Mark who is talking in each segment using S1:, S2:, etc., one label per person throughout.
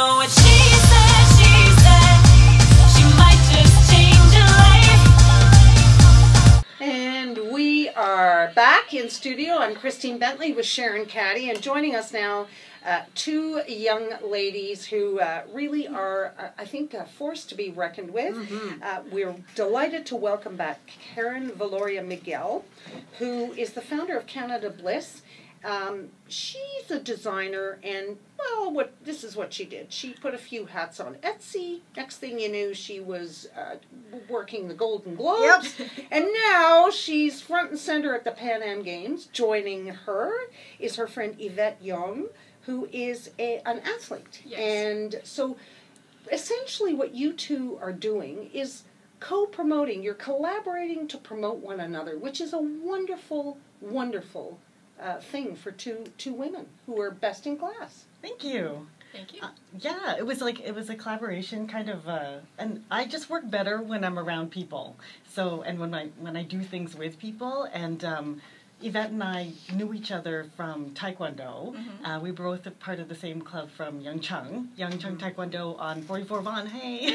S1: know what she said. She might just change your life.
S2: And we are back in studio. I'm Christine Bentley with Sharon Caddy, and joining us now, two young ladies who really are, I think, a force to be reckoned with. We're delighted to welcome back Karen Valoria Miguel, who is the founder of Canada Bliss. She's a designer, and well, this is what she did. She put a few hats on Etsy. Next thing you knew, she was working the Golden Globes. Yep. And now she's front and center at the Pan Am Games. Joining her is her friend Yvette Young, who is an athlete.
S3: Yes.
S2: And so essentially what you two are doing is co-promoting. You're collaborating to promote one another, which is a wonderful, wonderful thing for two women who are best in class.
S3: Thank you.
S4: Thank you.
S3: Yeah, it was a collaboration kind of, and I just work better when I'm around people. So, and when I do things with people, and Yvette and I knew each other from Taekwondo. We were both part of the same club from Yeongcheon Taekwondo on 44 Vaughan. Hey.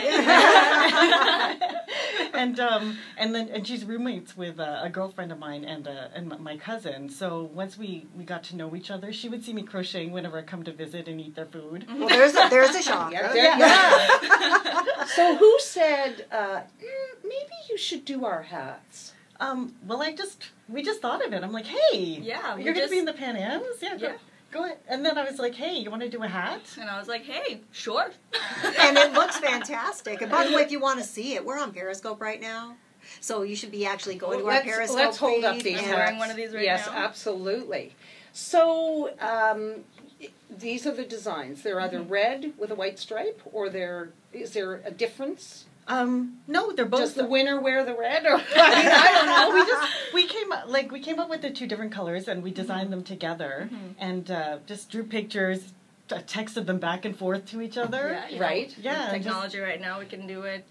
S3: and she's roommates with a girlfriend of mine and my cousin. So once we got to know each other, she would see me crocheting whenever I come to visit and eat their food.
S5: Well, there's a shock.
S2: Yeah. So who said maybe you should do our hats?
S3: Well, we just thought of it. I'm like, hey,
S4: Yeah,
S3: you're going to be in the Pan Ams?
S4: Yeah.
S3: Go ahead. And then I was like, hey, you want to do a hat?
S4: And I was like, hey, sure.
S5: And it looks fantastic. And by the way, if you want to see it, we're on Periscope right now. So you should be actually going to our Periscope
S2: Let's hold up
S5: feed
S2: these
S4: I'm
S2: hats.
S4: wearing one of these right
S2: yes,
S4: now.
S2: absolutely. So these are the designs. They're either red with a white stripe, or is there a difference?
S3: No, they're both.
S2: Does the winner wear the red? Or I don't know.
S3: We came up with the two different colors and we designed them together and just drew pictures, texted them back and forth to each other.
S4: Yeah,
S2: Right.
S3: Yeah.
S4: Technology right now, we can do it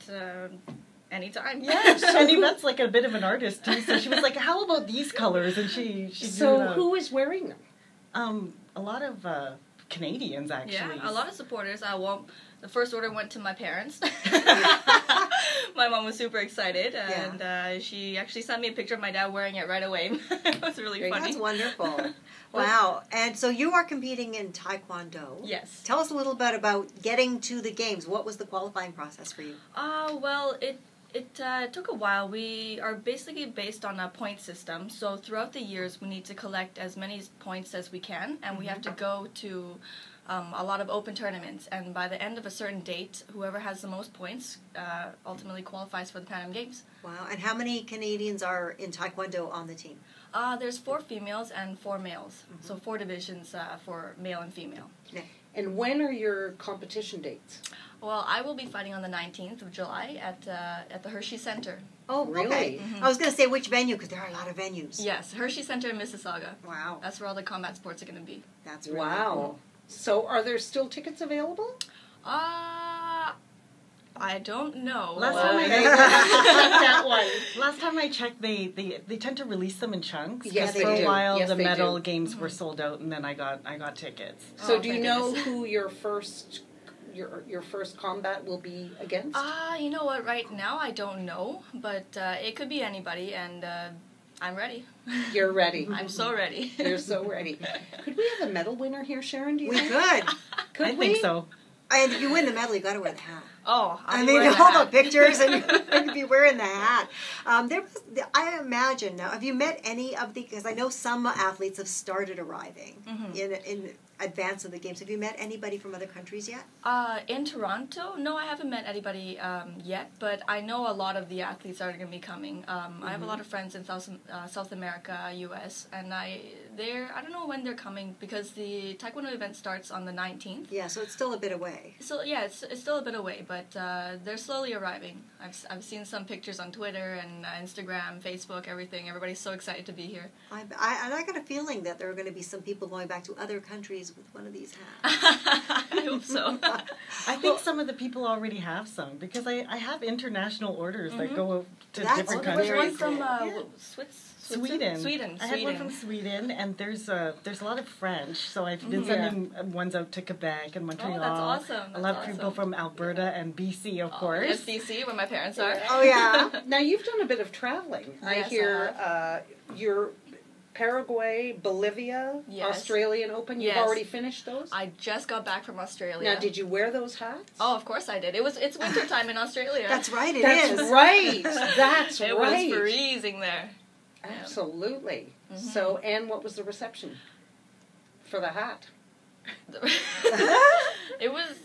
S4: anytime.
S3: Yeah. And Yvette's like a bit of an artist too, so she was like, "How about these colors?" And she
S2: So
S3: drew
S2: who is wearing them?
S3: a lot of Canadians actually.
S4: Yeah, a lot of supporters. The first order went to my parents. My mom was super excited, and she actually sent me a picture of my dad wearing it right away. It was really funny.
S5: That's wonderful. Wow. And so you are competing in Taekwondo.
S4: Yes.
S5: Tell us a little bit about getting to the games. What was the qualifying process for you?
S4: Well, it took a while. We are basically based on a point system. So throughout the years, we need to collect as many points as we can, and we have to go to a lot of open tournaments. And by the end of a certain date, whoever has the most points ultimately qualifies for the Pan Am Games.
S5: Wow. And how many Canadians are in Taekwondo on the team?
S4: There's 4 females and 4 males. So 4 divisions for male and female.
S5: Yeah.
S2: And when are your competition dates?
S4: Well, I will be fighting on the 19th of July at the Hershey Center.
S5: Oh,
S2: Really?
S5: okay. I was going to say which venue, because there are a lot of venues.
S4: Yes, Hershey Center in Mississauga.
S5: Wow.
S4: That's where all the combat sports are going to be.
S5: That's really
S2: Wow.
S5: cool.
S2: So are there still tickets available?
S4: I don't know.
S3: Last time I checked, they tend to release them in chunks.
S2: Yes,
S3: because for
S2: they
S3: a
S2: do.
S3: while
S2: Yes,
S3: the
S2: they
S3: medal
S2: do.
S3: games were sold out, and then I got tickets.
S2: So
S4: Oh,
S2: do you
S4: thank
S2: know
S4: goodness.
S2: who your first combat will be against?
S4: You know what? Right now I don't know, but it could be anybody, and I'm ready.
S2: You're ready.
S4: I'm so ready.
S2: You're so ready. Could we have a medal winner here, Sharon? Do you
S5: We
S2: think?
S5: could.
S2: Could
S3: I
S2: we?
S3: think so.
S5: And if you win the medal, you got to wear the hat.
S4: Oh,
S5: I mean, all the pictures, and you're going to be wearing the hat. I imagine now. Have you met any of the? Because I know some athletes have started arriving in advance of the games. Have you met anybody from other countries yet?
S4: In Toronto, no, I haven't met anybody yet, but I know a lot of the athletes are going to be coming. I have a lot of friends in South America, U.S., and I don't know when they're coming because the Taekwondo event starts on the 19th.
S5: Yeah, so it's still a bit away.
S4: So yeah, it's still a bit away, but they're slowly arriving. I've seen some pictures on Twitter and Instagram, Facebook, everything. Everybody's so excited to be here.
S5: And I got a feeling that there are going to be some people going back to other countries with one of these hats.
S4: I hope so.
S3: I think some of the people already have some because I have international orders that go to
S5: That's
S3: different
S5: cool.
S3: countries.
S4: There's one from
S3: Sweden.
S4: Sweden.
S3: I had one from Sweden, and there's a lot of French, so I've been sending ones out to Quebec and Montreal.
S4: Oh, that's awesome.
S3: A lot of people from Alberta and BC, of course.
S4: Yes, BC, where my parents are.
S5: Oh, yeah.
S2: Now, you've done a bit of traveling. I
S4: Yes,
S2: hear you're Paraguay, Bolivia,
S4: Yes.
S2: Australian Open. You've
S4: Yes.
S2: already finished those?
S4: I just got back from Australia.
S2: Now, did you wear those hats?
S4: Oh, of course I did. It's winter time in Australia.
S5: That's right, it
S2: That's
S5: is.
S2: right. That's
S4: It
S2: right.
S4: was freezing there.
S2: Absolutely. So, and what was the reception for the hat?
S4: It was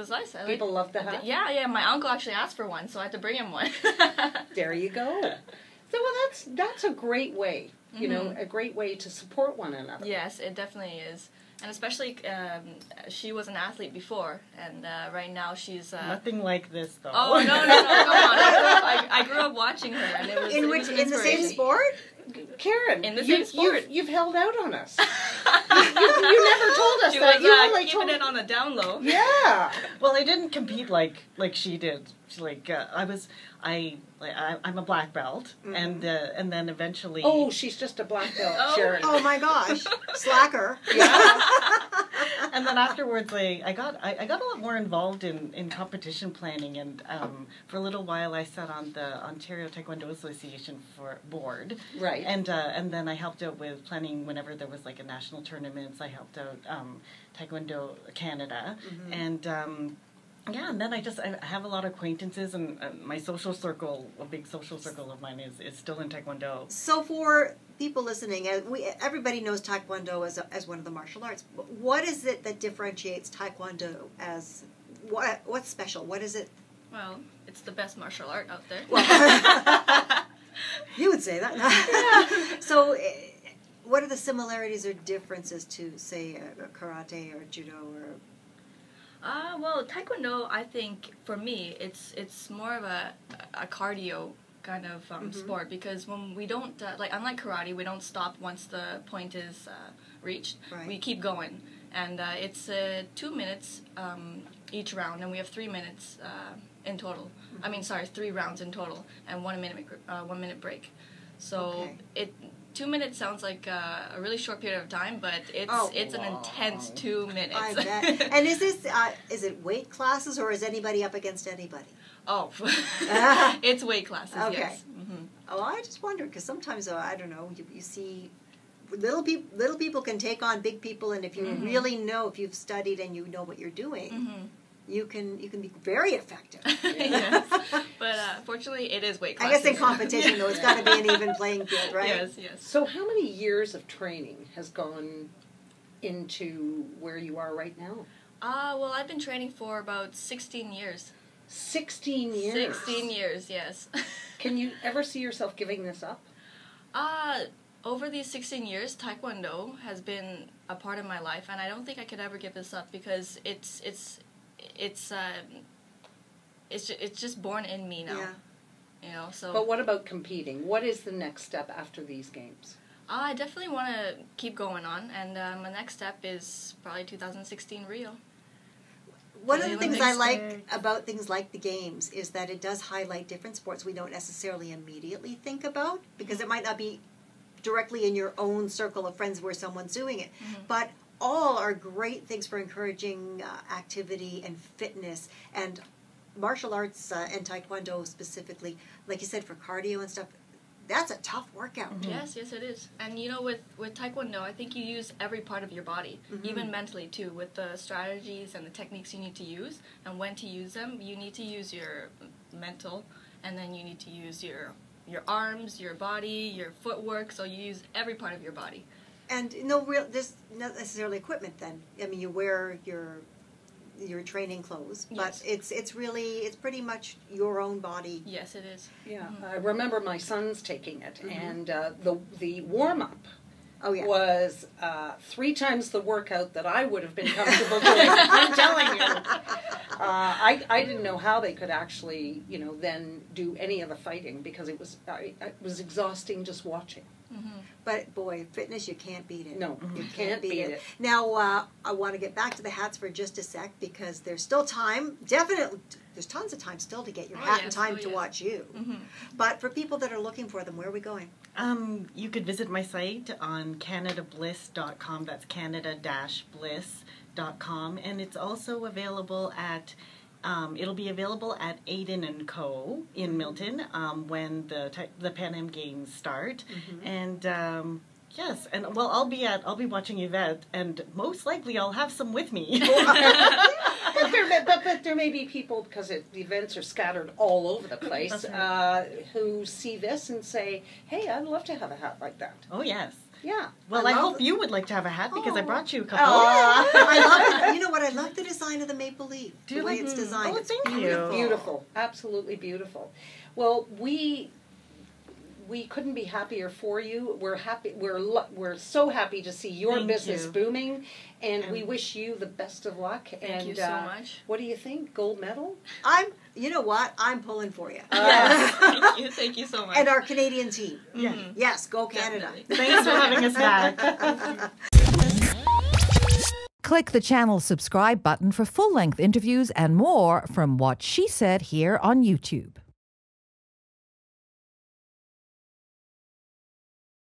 S4: nice. I
S2: People loved the hat?
S4: liked, yeah. My uncle actually asked for one, so I had to bring him one.
S2: There you go. So, well, that's a great way, you know, a great way to support one another.
S4: Yes, it definitely is. And especially, she was an athlete before, and right now she's...
S3: Nothing like this, though.
S4: Oh, no, come on. I grew up watching her, and it was
S5: In
S4: it
S5: which,
S4: was an
S5: in the same
S4: inspiration.
S5: sport?
S2: Karen,
S4: In the same sport.
S2: You've held out on us. you never told us
S4: She
S2: that.
S4: was
S2: You only
S4: keeping
S2: told
S4: it on the down low.
S2: Yeah.
S3: Well, I didn't compete like she did. I'm a black belt, and then eventually.
S2: Oh, she's just a black belt,
S4: Oh.
S2: Sharon.
S5: Oh, my gosh. Slacker.
S3: And then afterwards, I got a lot more involved in competition planning, and for a little while I sat on the Ontario Taekwondo Association board.
S2: Right.
S3: And then I helped out with planning whenever there was like a national tournaments. I helped out Taekwondo Canada, and and then I have a lot of acquaintances, and my social circle, a big social circle of mine is still in Taekwondo.
S5: So for people listening, everybody knows Taekwondo as one of the martial arts. What is it that differentiates Taekwondo as what's special? What is it?
S4: Well, it's the best martial art out there.
S5: You would say that. So, what are the similarities or differences to, say, karate or judo or?
S4: Well, Taekwondo, I think, for me, it's more of a cardio kind of sport, because when we don't, unlike karate, we don't stop once the point is reached.
S5: Right.
S4: We keep going. And it's 2 minutes each round, and we have 3 minutes in total. I mean, sorry, 3 rounds in total, and 1 minute break. So
S5: Okay.
S4: 2 minutes sounds like a really short period of time, but it's an intense 2 minutes.
S5: I bet. And is it weight classes, or is anybody up against anybody?
S4: Oh, it's weight classes.
S5: Okay.
S4: Yes. Mm-hmm.
S5: Oh, I just wondered, because sometimes I don't know, you see. Little people can take on big people, and if you really know, if you've studied and you know what you're doing, you can be very effective.
S4: Yes. But fortunately, it is weight
S5: I
S4: classes.
S5: guess in competition, though, it's got to be an even playing field, right?
S4: Yes.
S2: So how many years of training has gone into where you are right now?
S4: Well, I've been training for about 16 years.
S2: 16 years.
S4: 16 years, yes.
S2: Can you ever see yourself giving this up?
S4: Over these 16 years, Taekwondo has been a part of my life, and I don't think I could ever give this up, because it's just born in me now.
S5: Yeah.
S4: You know, so.
S2: But what about competing? What is the next step after these games?
S4: I definitely want to keep going on, and my next step is probably 2016 Rio.
S5: One of the things I like
S3: Olympics.
S5: about things like the games is that it does highlight different sports we don't necessarily immediately think about, because it might not be directly in your own circle of friends where someone's doing it. But all are great things for encouraging activity and fitness, and martial arts and Taekwondo specifically, like you said, for cardio and stuff. That's a tough workout.
S4: Yes, it is. And you know, with Taekwondo, I think you use every part of your body, even mentally too, with the strategies and the techniques you need to use, and when to use them. You need to use your mental, and then you need to use your arms, your body, your footwork. So you use every part of your body.
S5: And there's not necessarily equipment then. I mean, you wear your training clothes, but
S4: Yes.
S5: it's pretty much your own body.
S4: Yes, it is.
S2: Yeah, I remember my sons taking it, and the warm-up
S5: Oh yeah.
S2: was 3 times the workout that I would have been comfortable doing. I'm telling you. I didn't know how they could actually, then do any of the fighting, because it was exhausting just watching.
S5: But boy, fitness, you can't beat it.
S2: No,
S5: You
S2: can't beat it.
S5: Now, I want to get back to the hats for just a sec because there's still time. Definitely, there's tons of time still to get your hat and time to watch you. But for people that are looking for them, where are we going?
S3: You could visit my site on canadabliss.com. That's canada-bliss.com. And it's also available at, it'll be available at Aiden & Co. in Milton when the Pan Am Games start. And yes, and well, I'll be watching Yvette, and most likely I'll have some with me.
S2: But there may be people, because the events are scattered all over the place, who see this and say, hey, I'd love to have a hat like that.
S3: Oh, yes.
S2: Yeah.
S3: Well, I hope you would like to have a hat because I brought you a couple.
S5: I love it. You know what? I love the design of the maple leaf.
S3: Do you
S5: the way
S3: like
S5: it's designed.
S3: Oh,
S5: It's
S3: thank you.
S5: beautiful.
S2: Beautiful. Absolutely beautiful. Well, we couldn't be happier for you. We're happy. We're so happy to see your
S3: Thank
S2: business
S3: you.
S2: booming, and we wish you the best of luck.
S4: Thank you so much.
S2: What do you think? Gold medal?
S5: You know what? I'm pulling for you.
S3: Yes.
S4: Thank you so much.
S5: And our Canadian team.
S3: Yeah.
S5: Yes, go Canada.
S4: Definitely.
S3: Thanks for having us back.
S6: Click the channel subscribe button for full-length interviews and more from What She Said here on YouTube.